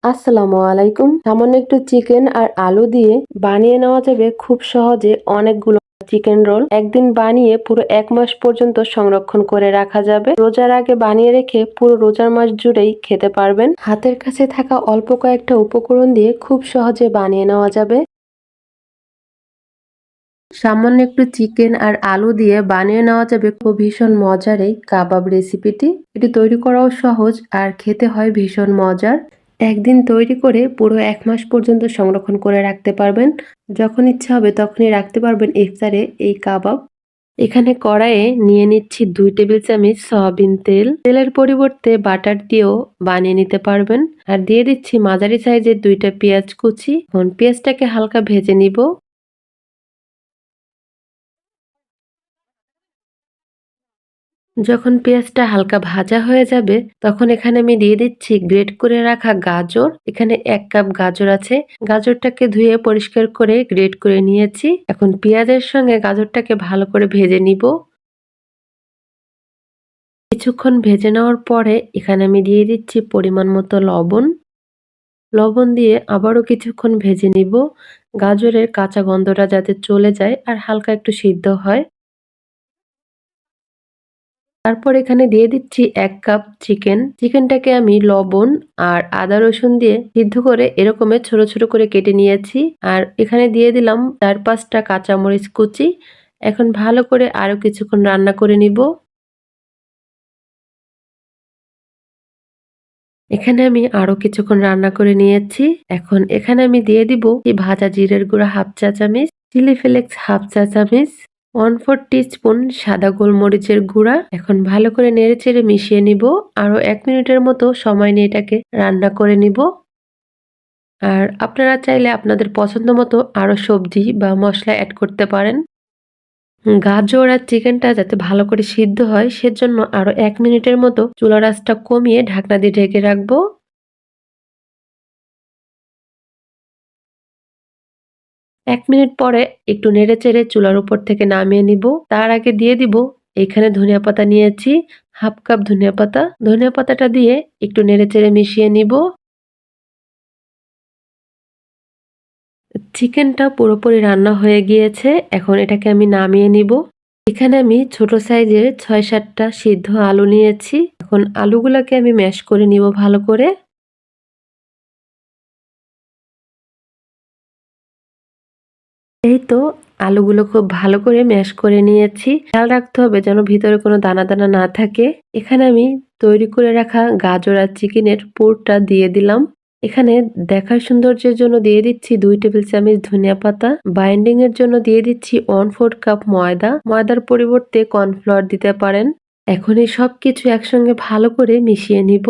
আসসালামু আলাইকুম। সামান্য একটু চিকেন আর আলু দিয়ে বানিয়ে নেওয়া যাবে খুব সহজে অনেকগুলো চিকেন রোল। একদিন বানিয়ে পুরো 1 মাস পর্যন্ত সংরক্ষণ করে রাখা যাবে। রোজার আগে বানিয়ে রেখে পুরো রোজার মাস জুড়েই খেতে পারবেন। হাতের কাছে থাকা অল্প কয়েকটা উপকরণ দিয়ে খুব সহজে বানিয়ে নেওয়া যাবে। সামান্য একটু চিকেন আর আলু দিয়ে বানিয়ে নেওয়া যাবে খুব ভীষণ মজার এই কাবাব রেসিপিটি। এটি তৈরি করাও সহজ আর খেতে হয় ভীষণ মজার। একদিন তৈরি করে পুরো 1 মাস পর্যন্ত সংরক্ষণ করে রাখতে পারবেন। যখন ইচ্ছা হবে তখনই রাখতে পারবেন ইফতারে এই কাবাব। এখানে কড়াইয়ে নিয়ে নিচ্ছি 2 টেবিল চামচ সয়াবিন তেল। তেলের পরিবর্তে বাটার দিয়েও বানিয়ে নিতে পারবেন। আর দিয়ে দিচ্ছি মাঝারি সাইজের 2টা পেঁয়াজ কুচি। এখন পেঁয়াজটাকে হালকা ভেজে নিব। যখন পেঁয়াজটা হালকা ভাজা হয়ে যাবে তখন এখানে আমি দিয়ে দিচ্ছি গ্রেট করে রাখা গাজর। এখানে 1 কাপ গাজর আছে। গাজরটাকে ধুয়ে পরিষ্কার করে গ্রেট করে নিয়েছি। এখন পেঁয়াজের সঙ্গে গাজরটাকে ভালো করে ভেজে নিব। কিছুক্ষণ ভেজে নেওয়ার পরে এখানে আমি দিয়ে দিচ্ছি পরিমাণ মতো লবণ। লবণ দিয়ে আবারও কিছুক্ষণ ভেজে নিব। গাজরের কাঁচা গন্ধটা যাতে চলে যায় আর হালকা একটু সিদ্ধ হয়। তারপর এখানে দিয়ে দিচ্ছি 1 কাপ চিকেন। চিকেনটাকে আমি লবণ আর আদা রসুন দিয়ে সিদ্ধ করে এরকমের ছোট ছোট করে কেটে নিয়েছি। আর এখানে দিয়ে দিলাম 4-5টা কাঁচামরিচ কুচি। এখন ভালো করে আরো কিছুক্ষণ রান্না করে নিব। এখানে আমি আরো কিছুক্ষণ রান্না করে নিয়েছি। এখন এখানে আমি দিয়ে দিব এই ভাজা জিরের গুঁড়া 1/2 চা চামচ, চিলি ফ্লেক্স 1/2 চা চামচ, 1/4 টিস্পুন সাদা গোলমরিচের গুঁড়া। এখন ভালো করে নেড়েচেড়ে মিশিয়ে নিব। আরো 1 মিনিটের মতো সময় নিয়ে এটাকে রান্না করে নিব। আর আপনারা চাইলে আপনাদের পছন্দ মতো আরো সবজি বা মশলা অ্যাড করতে পারেন। গাজর আর চিকেনটা যাতে ভালো করে সিদ্ধ হয় সেজন্য আরো 1 মিনিটের মতো চুলার আঁচটা কমিয়ে ঢাকনা দিয়ে ঢেকে রাখবো। 1 মিনিট পরে একটু নেড়েচেড়ে চুলার উপর থেকে নামিয়ে নিব। তার আগে দিয়ে দিব এখানে ধনিয়া পাতা নিয়েছি, 1/2 কাপ ধনিয়া পাতা। ধনিয়া পাতাটা দিয়ে একটু নেড়েচেড়ে মিশিয়ে নিব। চিকেনটা পুরোপুরি রান্না হয়ে গিয়েছে। এখন এটাকে আমি নামিয়ে নিব। এখানে আমি ছোট সাইজের 6-7টা সিদ্ধ আলু নিয়েছি। এখন আলুগুলাকে আমি ম্যাশ করে নিব ভালো করে। এই তো আলুগুলো খুব ভালো করে ম্যাশ করে নিয়েছি। খেয়াল রাখতে হবে যেন ভিতরে কোনো দানা দানা না থাকে। এখানে আমি তৈরি করে রাখা গাজর আর চিকেনের পুরটা দিয়ে দিলাম। এখানে দেখার সৌন্দর্যের জন্য দিয়ে দিচ্ছি 2 টেবিল চামচ ধনিয়া পাতা। বাইন্ডিং এর জন্য দিয়ে দিচ্ছি 1/4 কাপ ময়দা। ময়দার পরিবর্তে কর্নফ্লাওয়ার দিতে পারেন। এখন এই সবকিছু একসঙ্গে ভালো করে মিশিয়ে নিব।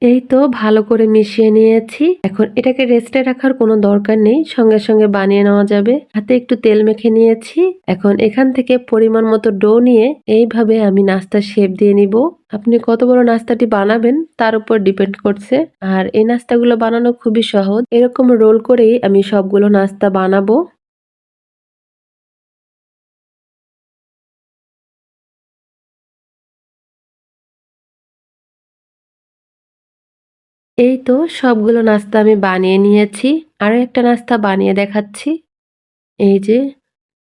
এই তো ভালো করে মিশিয়ে নিয়েছি। এখন এটাকে রেস্টে রাখার কোনো দরকার নেই। সঙ্গে সঙ্গে বানিয়ে নেওয়া যাবে। হাতে একটু তেল মেখে নিয়েছি। এখন এখান থেকে পরিমাণ মতো ডো নিয়ে এইভাবে আমি নাস্তার শেপ দিয়ে নিব। আপনি কত বড় নাস্তাটি বানাবেন তার উপর ডিপেন্ড করছে। আর এই নাস্তাগুলো বানানো খুবই সহজ। এরকম রোল করেই আমি সবগুলো নাস্তা বানাবো। এই তো সবগুলো নাস্তা আমি বানিয়ে নিয়েছি। আরো একটা নাস্তা বানিয়ে দেখাচ্ছি। এই যে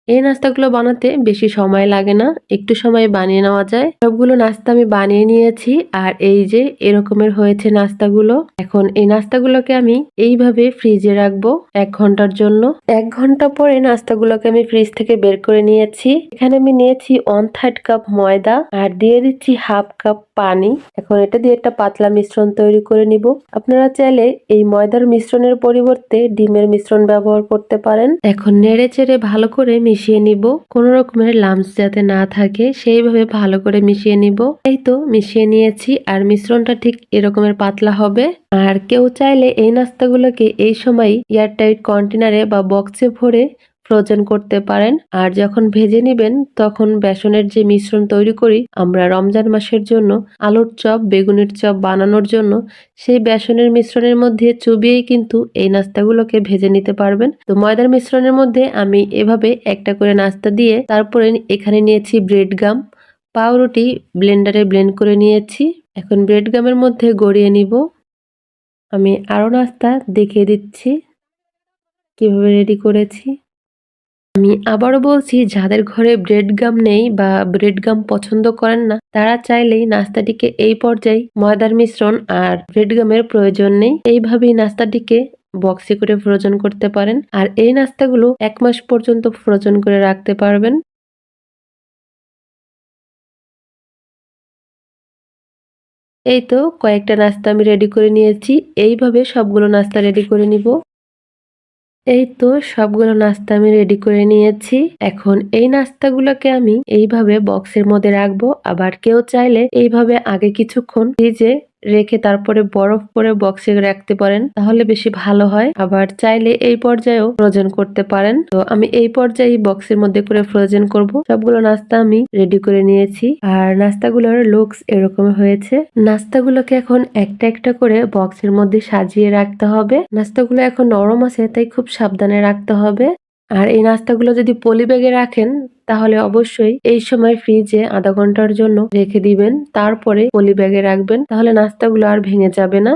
এই নাস্তাগুলো বানাতে বেশি সময় লাগে না। একটু সময়ে বানিয়ে নেওয়া যায়। সবগুলো নাস্তা আমি বানিয়ে নিয়েছি। আর এই যে এরকমের হয়েছে নাস্তাগুলো। এখন এই নাস্তাগুলোকে আমি এইভাবে ফ্রিজে রাখবো 1 ঘন্টার জন্য। 1 ঘন্টা পরে নাস্তাগুলোকে আমি ফ্রিজ থেকে বের করে নিয়েছি। এখানে আমি নিয়েছি 1/3 কাপ ময়দা আর দিয়ে দিচ্ছি 1/2 কাপ পানি। এখন এটা দিয়ে একটা পাতলা মিশ্রণ তৈরি করে নিব। আপনারা চাইলে এই ময়দার মিশ্রণের পরিবর্তে ডিমের মিশ্রণ ব্যবহার করতে পারেন। এখন নেড়ে চেড়ে ভালো করে মিশিয়ে নিব। কোনো রকমের লাম্পস যাতে না থাকে সেইভাবে ভালো করে মিশিয়ে নিব। এই তো মিশিয়ে নিয়েছি আর মিশ্রণটা ঠিক এরকমের পাতলা হবে। আর কেউ চাইলে এই নাস্তাগুলোকে এই সময় এয়ারটাইট কন্টেনারে বা বক্সে ভরে ফ্রোজেন করতে পারেন। আর যখন ভেজে নিবেন তখন বেসনের যে মিশ্রণ তৈরি করি আমরা রমজান মাসের জন্য আলুর চপ, বেগুনের চপ বানানোর জন্য, সেই বেসনের মিশ্রণের মধ্যে চুবিয়েই কিন্তু এই নাস্তাগুলোকে ভেজে নিতে পারবেন। তো ময়দার মিশ্রণের মধ্যে আমি এভাবে একটা করে নাস্তা দিয়ে তারপরে এখানে নিয়েছি ব্রেড গাম, পাউরুটি ব্লেন্ডারে ব্লেন্ড করে নিয়েছি। এখন ব্রেড গামের মধ্যে গড়িয়ে নিব। আমি আরও নাস্তা দেখিয়ে দিচ্ছি কিভাবে রেডি করেছি। আমি আবারও বলছি, যাদের ঘরে ব্রেড গাম নেই বা ব্রেড গাম পছন্দ করেন না, তারা চাইলেই নাস্তাটিকে এই পর্যায়ে ময়দার মিশ্রণ আর ব্রেড গামের প্রয়োজন নেই, এইভাবেই নাস্তাটিকে বক্সে করে ফ্রোজেন করতে পারেন। আর এই নাস্তাগুলো 1 মাস পর্যন্ত ফ্রোজেন করে রাখতে পারবেন। এই তো কয়েকটা নাস্তা আমি রেডি করে নিয়েছি। এইভাবে সবগুলো নাস্তা রেডি করে নিব। এই তো সবগুলো নাস্তা আমি রেডি করে নিয়েছি। এখন এই নাস্তাগুলোকে আমি এইভাবে বক্সের মধ্যে রাখবো। আবার কেউ চাইলে এইভাবে আগে কিছুক্ষণ ফ্রিজে রেখে তারপরে বরফ করে বক্সে রাখতে পারেন, তাহলে বেশি ভালো হয়। আবার চাইলে এই পর্যায়েও ফ্রোজেন করতে পারেন। তো আমি এই পর্যায়ে বক্সের মধ্যে করে ফ্রোজেন করব। সবগুলো নাস্তা আমি রেডি করে নিয়েছি। আর নাস্তাগুলোর লুকস এরকম হয়েছে। নাস্তাগুলোকে এখন একটা একটা করে বক্সের মধ্যে সাজিয়ে রাখতে হবে। নাস্তাগুলো এখন নরম আছে, তাই খুব সাবধানে রাখতে হবে। আর এই নাস্তাগুলো যদি পলি ব্যাগে রাখেন তাহলে অবশ্যই এই সময় ফ্রিজে আধা ঘন্টার জন্য রেখে দিবেন, তারপরে পলি ব্যাগে রাখবেন, তাহলে নাস্তাগুলো আর ভেঙে যাবে না।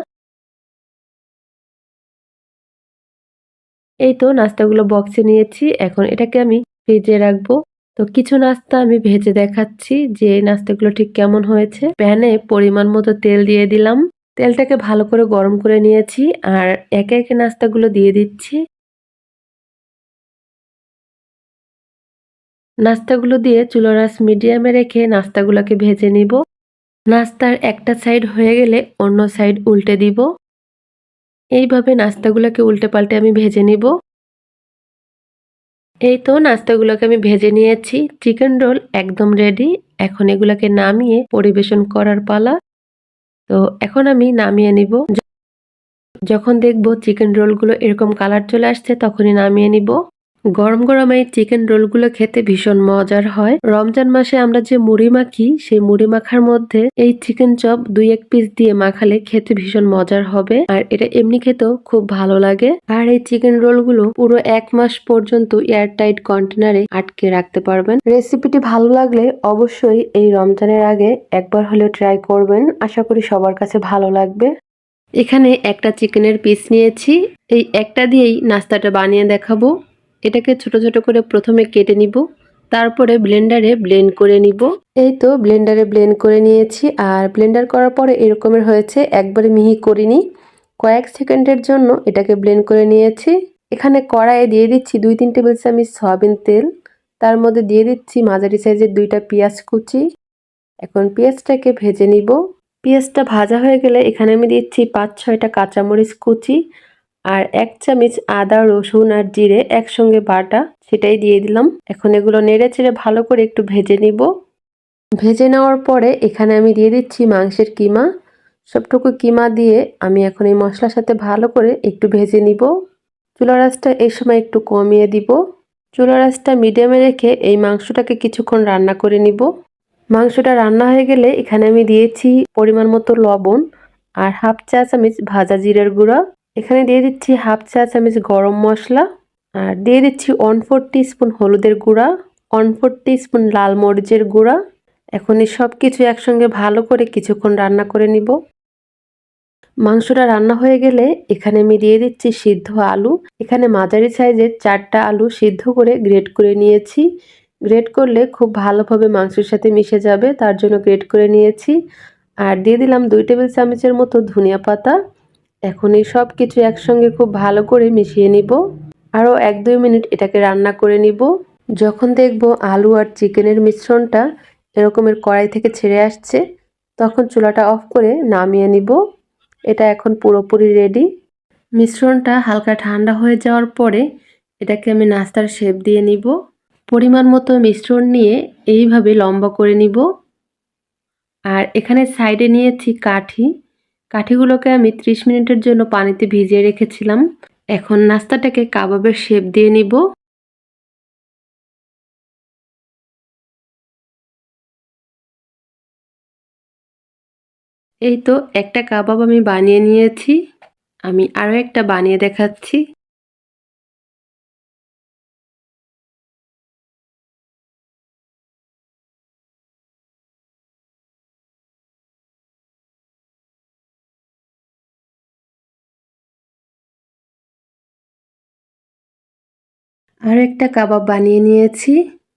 এই তো নাস্তাগুলো বক্সে নিয়েছি, এখন এটাকে আমি ফ্রিজে রাখবো। তো কিছু নাস্তা আমি ভেজে দেখাচ্ছি যে এই নাস্তাগুলো ঠিক কেমন হয়েছে। প্যানে পরিমাণ মতো তেল দিয়ে দিলাম। তেলটাকে ভালো করে গরম করে নিয়েছি আর একে একে নাস্তাগুলো দিয়ে দিচ্ছি। নাস্তাগুলো দিয়ে চুলার আঁচ মিডিয়ামে রেখে নাস্তাগুলোকে ভেজে নিব। নাস্তার একটা সাইড হয়ে গেলে অন্য সাইড উল্টে দিব। এইভাবে নাস্তাগুলোকে উল্টে পাল্টে আমি ভেজে নিব। এই তো নাস্তাগুলোকে আমি ভেজে নিয়েছি। চিকেন রোল একদম রেডি। এখন এগুলাকে নামিয়ে পরিবেশন করার পালা। তো এখন আমি নামিয়ে নিব। যখন দেখব চিকেন রোলগুলো এরকম কালার চলে আসছে তখনই নামিয়ে নিব। গরম গরম এই চিকেন রোলগুলো খেতে ভীষণ মজার হয়। রমজান মাসে আমরা যে মুড়ি মাখি, সেই মুড়ি মাখার মধ্যে এই চিকেন চপ 2-1 পিস দিয়ে মাখালে খেতে ভীষণ মজার হবে। আর এটা এমনি খেতেও খুব ভালো লাগে। আর এই চিকেন রোলগুলো পুরো 1 মাস পর্যন্ত এয়ারটাইট কন্টেনারে আটকে রাখতে পারবেন। রেসিপিটি ভালো লাগলে অবশ্যই এই রমজানের আগে একবার হলেও ট্রাই করবেন। আশা করি সবার কাছে ভালো লাগবে। এখানে একটা চিকেনের পিস নিয়েছি। এই একটা দিয়েই নাস্তাটা বানিয়ে দেখাবো। এটাকে ছোট ছোট করে প্রথমে কেটে নিব, তারপরে ব্লেন্ডারে ব্লেন্ড করে নিব। এই তো ব্লেন্ডারে ব্লেন্ড করে নিয়েছি। আর ব্লেন্ডার করার পরে এরকমের হয়েছে, একবারে মিহি করিনি, কয়েক সেকেন্ডের জন্য এটাকে ব্লেন্ড করে নিয়েছি। এখানে কড়াইয়ে দিয়ে দিচ্ছি 2-3 টেবিল চামচ সয়াবিন তেল। তার মধ্যে দিয়ে দিচ্ছি মাঝারি সাইজের 2টা পেঁয়াজ কুচি। এখন পেঁয়াজটাকে ভেজে নিব। পেঁয়াজটা ভাজা হয়ে গেলে এখানে আমি দিচ্ছি 5-6টা কাঁচামরিচ কুচি আর 1 চামচ আদা, রসুন আর জিরে একসঙ্গে বাটা, সেটাই দিয়ে দিলাম। এখন এগুলো নেড়ে চেড়ে ভালো করে একটু ভেজে নিব। ভেজে নেওয়ার পরে এখানে আমি দিয়ে দিচ্ছি মাংসের কিমা। সবটুকু কিমা দিয়ে আমি এখন এই মশলার সাথে ভালো করে একটু ভেজে নিব। চুলার আঁচটা এই সময় একটু কমিয়ে দিব। চুলার আঁচটা মিডিয়ামে রেখে এই মাংসটাকে কিছুক্ষণ রান্না করে নিব। মাংসটা রান্না হয়ে গেলে এখানে আমি দিয়েছি পরিমাণ মতো লবণ আর 1/2 চা চামচ ভাজা জিরের গুঁড়া। এখানে দিয়ে দিচ্ছি 1/2 চা চামচ গরম মশলা আর দিয়ে দিচ্ছি 1/4 টিস্পুন হলুদের গুঁড়া, 1/4 টিস্পুন লাল মরিচের গুঁড়া। এখন এই সব কিছু একসঙ্গে ভালো করে কিছুক্ষণ রান্না করে নিব। মাংসটা রান্না হয়ে গেলে এখানে আমি দিয়ে দিচ্ছি সিদ্ধ আলু। এখানে মাঝারি সাইজের 4টা আলু সিদ্ধ করে গ্রেট করে নিয়েছি। গ্রেট করলে খুব ভালোভাবে মাংসের সাথে মিশে যাবে, তার জন্য গ্রেট করে নিয়েছি। আর দিয়ে দিলাম 2 টেবিল চামচের মতো ধনিয়া পাতা। এখন এই সব কিছু একসঙ্গে খুব ভালো করে মিশিয়ে নিব। আরও 1-2 মিনিট এটাকে রান্না করে নিব। যখন দেখব আলু আর চিকেনের মিশ্রণটা এরকমের কড়াই থেকে ছেড়ে আসছে, তখন চুলাটা অফ করে নামিয়ে নিব। এটা এখন পুরোপুরি রেডি। মিশ্রণটা হালকা ঠান্ডা হয়ে যাওয়ার পরে এটাকে আমি নাস্তার শেপ দিয়ে নিব। পরিমাণ মতো মিশ্রণ নিয়ে এইভাবে লম্বা করে নিব। আর এখানে সাইডে নিয়েছি কাঠি। কাঠিগুলোকে আমি 30 মিনিটের জন্য পানিতে ভিজিয়ে রেখেছিলাম। এখন নাস্তাটাকে কাবাবের শেপ দিয়ে নিব। এই তো একটা কাবাব আমি বানিয়ে নিয়েছি। আমি আরো একটা বানিয়ে দেখাচ্ছি। আর একটা কাবাব বানিয়ে নিয়েছি।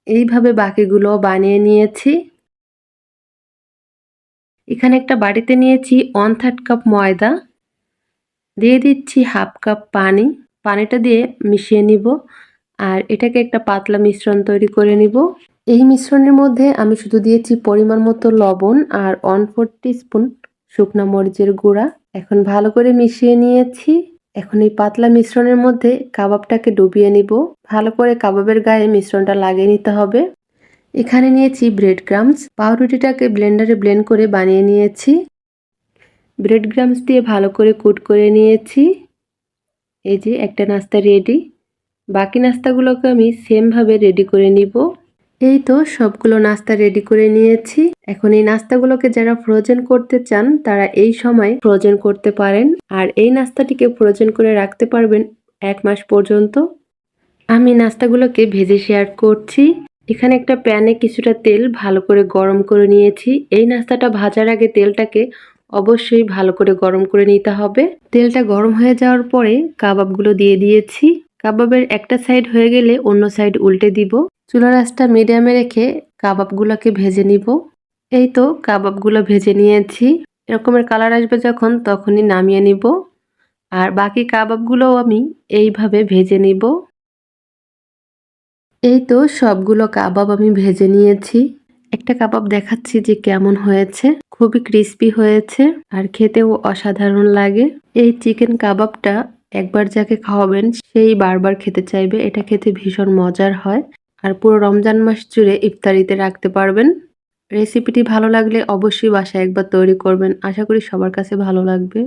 এইভাবে বাকিগুলোও বানিয়ে নিয়েছি। এখানে একটা বাটিতে নিয়েছি 1/3 কাপ ময়দা, দিয়ে দিচ্ছি 1/2 কাপ পানি। পানিটা দিয়ে মিশিয়ে নিব আর এটাকে একটা পাতলা মিশ্রণ তৈরি করে নিব। এই মিশ্রণের মধ্যে আমি শুধু দিয়েছি পরিমাণ মতো লবণ আর 1/4 টিস্পুন শুকনা মরিচের গুঁড়া। এখন ভালো করে মিশিয়ে নিয়েছি। এখন এই পাতলা মিশ্রণের মধ্যে কাবাবটাকে ডুবিয়ে নিব। ভালো করে কাবাবের গায়ে মিশ্রণটা লাগিয়ে নিতে হবে। এখানে নিয়েছি ব্রেড ক্রাম্বস। পাউরুটিটাকে ব্লেন্ডারে ব্লেন্ড করে বানিয়ে নিয়েছি। ব্রেড ক্রাম্বস দিয়ে ভালো করে কুট করে নিয়েছি। এই যে একটা নাস্তা রেডি। বাকি নাস্তাগুলোকে আমি সেম ভাবে রেডি করে নিব। এই তো সবগুলো নাস্তা রেডি করে নিয়েছি। এখন এই নাস্তাগুলোকে যারা ফ্রোজেন করতে চান তারা এই সময় ফ্রোজেন করতে পারেন। আর এই নাস্তাটিকে ফ্রোজেন করে রাখতে পারবেন 1 মাস পর্যন্ত। আমি নাস্তাগুলোকে ভেজে শেয়ার করছি। এখানে একটা প্যানে কিছুটা তেল ভালো করে গরম করে নিয়েছি। এই নাস্তাটা ভাজার আগে তেলটাকে অবশ্যই ভালো করে গরম করে নিতে হবে। তেলটা গরম হয়ে যাওয়ার পরে কাবাবগুলো দিয়ে দিয়েছি। কাবাবের একটা সাইড হয়ে গেলে অন্য সাইড উল্টে দিব। চুলার আঁচটা মিডিয়ামে রেখে কাবাবগুলোকে ভেজে নিব। এই তো কাবাবগুলো ভেজে নিয়েছি। এরকমের কালার আসবে যখন তখনই নামিয়ে নিব। আর বাকি কাবাবগুলোও আমি এইভাবে ভেজে নিব। এই তো সবগুলো কাবাব আমি ভেজে নিয়েছি। একটা কাবাব দেখাচ্ছি যে কেমন হয়েছে। খুবই ক্রিস্পি হয়েছে আর খেতেও অসাধারণ লাগে। এই চিকেন কাবাবটা একবার যাকে খাওয়াবেন সেই বারবার খেতে চাইবে। এটা খেতে ভীষণ মজার হয় আর পুরো রমজান মাস জুড়ে ইফতারিতে রাখতে পারবেন। রেসিপিটি ভালো লাগলে অবশ্যই বাসায় একবার তৈরি করবেন। আশা করি সবার কাছে ভালো লাগবে।